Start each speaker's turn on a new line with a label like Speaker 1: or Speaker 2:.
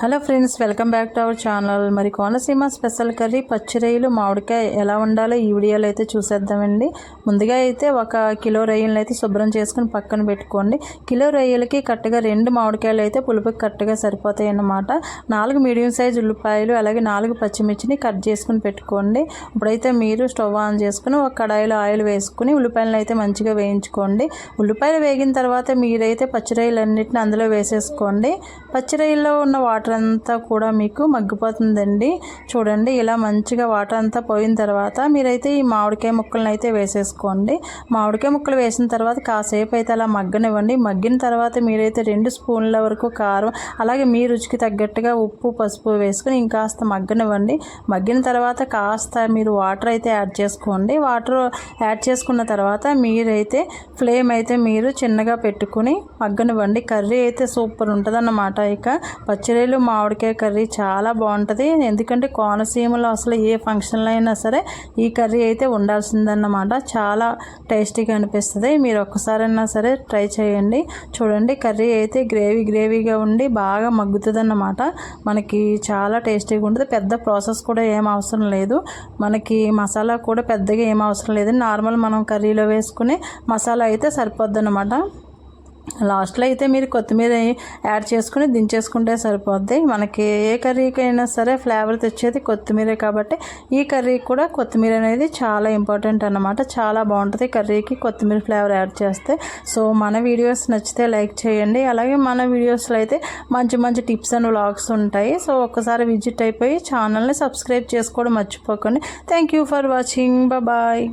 Speaker 1: Hello friends, welcome back to our channel. మరి Konaseema special curry పచ్చి రొయ్యలు మామిడికాయ ఎలా ఉండాలో ఈ వీడియోలో అయితే చూసేద్దామండి. ముందుగా అయితే 1 కిలో రొయ్యలను అయితే శుభ్రం చేసుకుని పక్కన పెట్టుకోండి. కిలో రొయ్యలకి కరెక్ట్గా 2 మామిడికాయలు అయితే పులుపుకి కరెక్ట్గా సరిపోతాయి అన్నమాట. 4 మీడియం సైజ్ ఉల్లిపాయలు అలాగే 4 పచ్చిమిర్చిని కట్ చేసుకుని పెట్టుకోండి. ఇప్పుడైతే మీరు స్టవ్ ఆన్ చేసుకుని ఒక కడాయిలో ఆయిల్ వేసుకుని ఉల్లిపాయలను అయితే మంచిగా వేయించుకోండి. ఉల్లిపాయలు వేగిన తర్వాత మీరైతే పచ్చి రొయ్యలన్నిటిని అందులో వేసేసుకోండి. పచ్చి రొయ్యల్లో ఉన్న వాటర్ అంతా కూడా మీకు మగ్గిపోతుందండి. చూడండి, ఇలా మంచిగా వాటర్ అంతా పోయిన తర్వాత మీరైతే ఈ మామిడికాయ ముక్కలను అయితే వేసేసుకోండి. మామిడికాయ ముక్కలు వేసిన తర్వాత కాసేపు అయితే అలా మగ్గనివ్వండి. మగ్గిన తర్వాత మీరైతే 2 స్పూన్ల వరకు కారం అలాగే మీ రుచికి తగ్గట్టుగా ఉప్పు పసుపు వేసుకుని ఇంకాస్త మగ్గనివ్వండి. మగ్గిన తర్వాత కాస్త మీరు వాటర్ అయితే యాడ్ చేసుకోండి. వాటర్ యాడ్ చేసుకున్న తర్వాత మీరైతే ఫ్లేమ్ అయితే మీరు చిన్నగా పెట్టుకుని మగ్గనివ్వండి. కర్రీ అయితే సూపర్ ఉంటుంది అన్నమాట. ఇక పచ్చిరొయ్యలు మామిడికాయ కర్రీ చాలా బాగుంటుంది. ఎందుకంటే కోనసీమలో అసలు ఏ ఫంక్షన్లో అయినా సరే ఈ కర్రీ అయితే ఉండాల్సిందన్నమాట. చాలా టేస్టీగా అనిపిస్తుంది. మీరు ఒక్కసారైనా సరే ట్రై చేయండి. చూడండి, కర్రీ అయితే గ్రేవీగా ఉండి బాగా మగ్గుతుంది అన్నమాట. మనకి చాలా టేస్టీగా ఉంటుంది. పెద్ద ప్రాసెస్ కూడా ఏం అవసరం లేదు. మనకి మసాలా కూడా పెద్దగా ఏం అవసరం లేదు. నార్మల్ మనం కర్రీలో వేసుకునే మసాలా అయితే సరిపోద్ది అన్నమాట. లాస్ట్లో అయితే మీరు కొత్తిమీర యాడ్ చేసుకుని దించేసుకుంటే సరిపోద్ది. మనకి ఏ కర్రీకైనా సరే ఫ్లేవర్ తెచ్చేది కొత్తిమీరే కాబట్టి ఈ కర్రీకి కూడా కొత్తిమీర అనేది చాలా ఇంపార్టెంట్ అన్నమాట. చాలా బాగుంటుంది కర్రీకి కొత్తిమీర ఫ్లేవర్ యాడ్ చేస్తే. సో మన వీడియోస్ నచ్చితే లైక్ చేయండి. అలాగే మన వీడియోస్లో అయితే మంచి టిప్స్ అండ్ వ్లాగ్స్ ఉంటాయి. సో ఒక్కసారి విజిట్ అయిపోయి ఛానల్ని సబ్స్క్రైబ్ చేసుకోవడం మర్చిపోకండి. Thank you for watching. Bye.